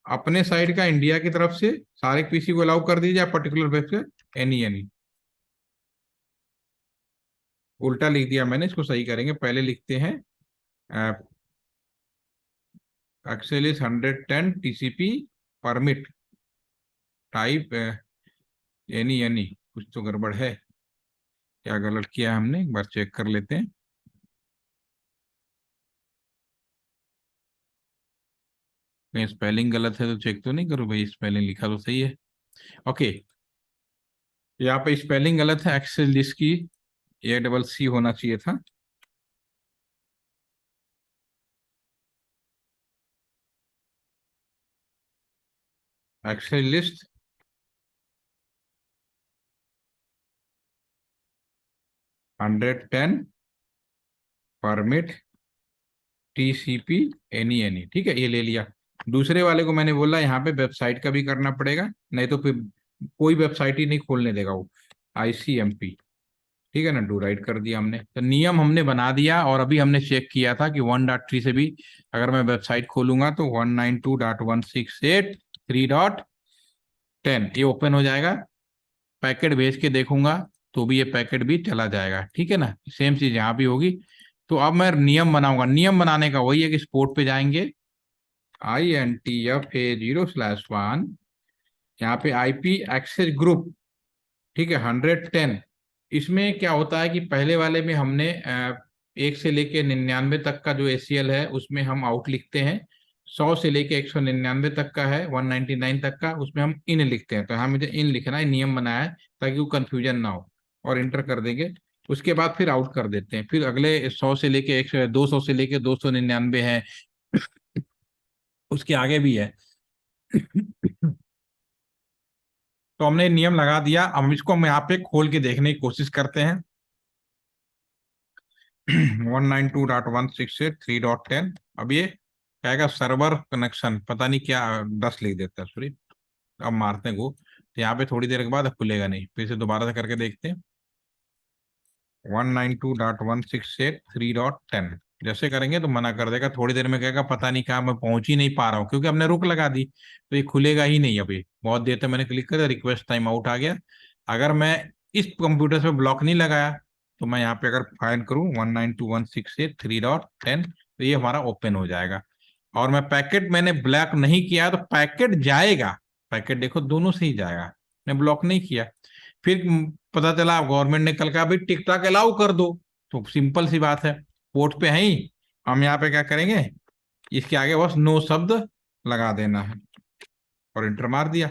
[SPEAKER 1] अपने साइड का इंडिया की तरफ से सारे पीसी को अलाउ कर दीजिए, पर्टिकुलर वेब से एनी एनी। उल्टा लिख दिया मैंने, इसको सही करेंगे, पहले लिखते हैं excel is 110 TCP permit type any any. कुछ तो गड़बड़ है, क्या गलत किया हमने, एक बार चेक कर लेते हैं। कहीं स्पेलिंग गलत है तो चेक तो नहीं करो भाई, स्पेलिंग लिखा तो सही है। ओके, यहाँ पे स्पेलिंग गलत है, एक्सेल लिस्ट की A CC होना चाहिए था। Excel list 110 permit TCP any any, ठीक है, ये ले लिया। दूसरे वाले को मैंने बोला यहाँ पे वेबसाइट का भी करना पड़ेगा, नहीं तो फिर कोई वेबसाइट ही नहीं खोलने देगा वो, आईसीएमपी। ठीक है ना, डू राइट कर दिया हमने, तो नियम हमने बना दिया। और अभी हमने चेक किया था कि 1.3 से भी अगर मैं वेबसाइट खोलूंगा तो 192.168 3.10 ये ओपन हो जाएगा। पैकेट भेज के देखूंगा तो भी ये पैकेट भी चला जाएगा। ठीक है ना, सेम चीज यहाँ भी होगी। तो अब मैं नियम बनाऊंगा, नियम बनाने का वही है कि स्पोर्ट पे जाएंगे, INTFA0/1, यहाँ पे आईपी एक्सेस ग्रुप, ठीक है, 110। इसमें क्या होता है कि पहले वाले में हमने 1 से लेके 99 तक का जो ACL है उसमें हम आउट लिखते हैं, 100 से लेके 199 तक का है, 199 तक का, उसमें हम इन लिखते हैं। तो यहाँ मुझे इन लिखना है, नियम बनाया है ताकि वो कंफ्यूजन ना हो। और इंटर कर देंगे। उसके बाद फिर आउट कर देते हैं, फिर अगले 100 से लेके 200 से लेके 299 है, उसके आगे भी है। तो हमने नियम लगा दिया, अब इसको हम यहाँ पे खोल के देखने की कोशिश करते हैं। 192.168.3.10। अब ये कहेगा सर्वर कनेक्शन, पता नहीं क्या 10 लिख देता है, सॉरी। अब मारते हैं गो, तो यहाँ पे थोड़ी देर के बाद खुलेगा नहीं, फिर से दोबारा से करके देखते हैं। 192.168.3.10 जैसे करेंगे तो मना कर देगा, थोड़ी देर में कहेगा पता नहीं कहाँ मैं पहुंच ही नहीं पा रहा हूँ, क्योंकि हमने रुक लगा दी, तो ये खुलेगा ही नहीं। अभी बहुत देर तक मैंने क्लिक कर, रिक्वेस्ट टाइम आउट आ गया। अगर मैं इस कंप्यूटर से ब्लॉक नहीं लगाया, तो मैं यहाँ पे अगर फाइंड करूँ 192.168.3.10, तो ये हमारा ओपन हो जाएगा। और मैं पैकेट मैंने ब्लॉक नहीं किया तो पैकेट जाएगा, पैकेट देखो दोनों से ही जाएगा, मैं ब्लॉक नहीं किया। फिर पता चला गवर्नमेंट ने कल कहा भाई टिकटॉक अलाउ कर दो, तो सिंपल सी बात है, पोर्ट पे है ही, हम यहाँ पे क्या करेंगे, इसके आगे बस नो शब्द लगा देना है और इंटर मार दिया।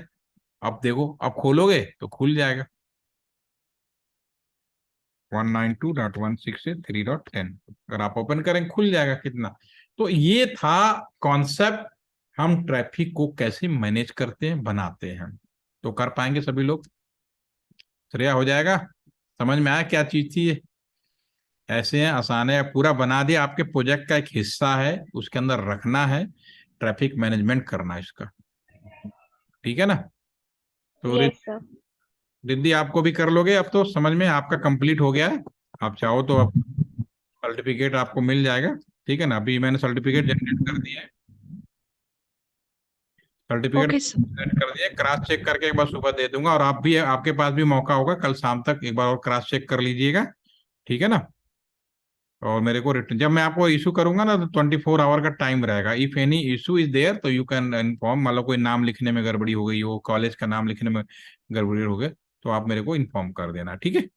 [SPEAKER 1] अब देखो, अब खोलोगे तो खुल जाएगा 192.168.3.10, अगर आप ओपन करें खुल जाएगा। कितना, तो ये था कॉन्सेप्ट, हम ट्रैफिक को कैसे मैनेज करते हैं, बनाते हैं। तो कर पाएंगे सभी लोग? श्रेया हो जाएगा? समझ में आया क्या चीज थी ये? ऐसे हैं, आसान है, पूरा बना दिया, आपके प्रोजेक्ट का एक हिस्सा है, उसके अंदर रखना है, ट्रैफिक मैनेजमेंट करना है इसका। ठीक है ना? तो
[SPEAKER 2] यस सर।
[SPEAKER 1] रिद्धि आपको भी कर लोगे, अब तो समझ में आपका कंप्लीट हो गया है। आप चाहो तो अब सर्टिफिकेट आपको मिल जाएगा। ठीक है ना? अभी मैंने सर्टिफिकेट जनरेट कर दिया है, सर्टिफिकेट
[SPEAKER 2] ओके सर।
[SPEAKER 1] जनरेट कर दिया, क्रॉस चेक करके एक बार सुबह दे दूंगा, और आप भी, आपके पास भी मौका होगा कल शाम तक एक बार और क्रॉस चेक कर लीजिएगा। ठीक है ना? और मेरे को रिटर्न जब मैं आपको इशू करूंगा ना, तो 24 आवर का टाइम रहेगा। If any issue is there तो यू कैन इन्फॉर्म, मतलब कोई नाम लिखने में गड़बड़ी हो गई हो, कॉलेज का नाम लिखने में गड़बड़ी हो गई, तो आप मेरे को इन्फॉर्म कर देना। ठीक है?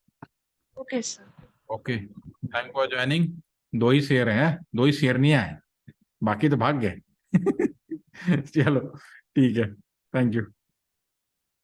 [SPEAKER 2] Okay sir.
[SPEAKER 1] Okay, thank for joining. दो ही शेयर हैं, दो ही शेयर नहीं आए, बाकी तो भाग गए। चलो ठीक है, थैंक यू।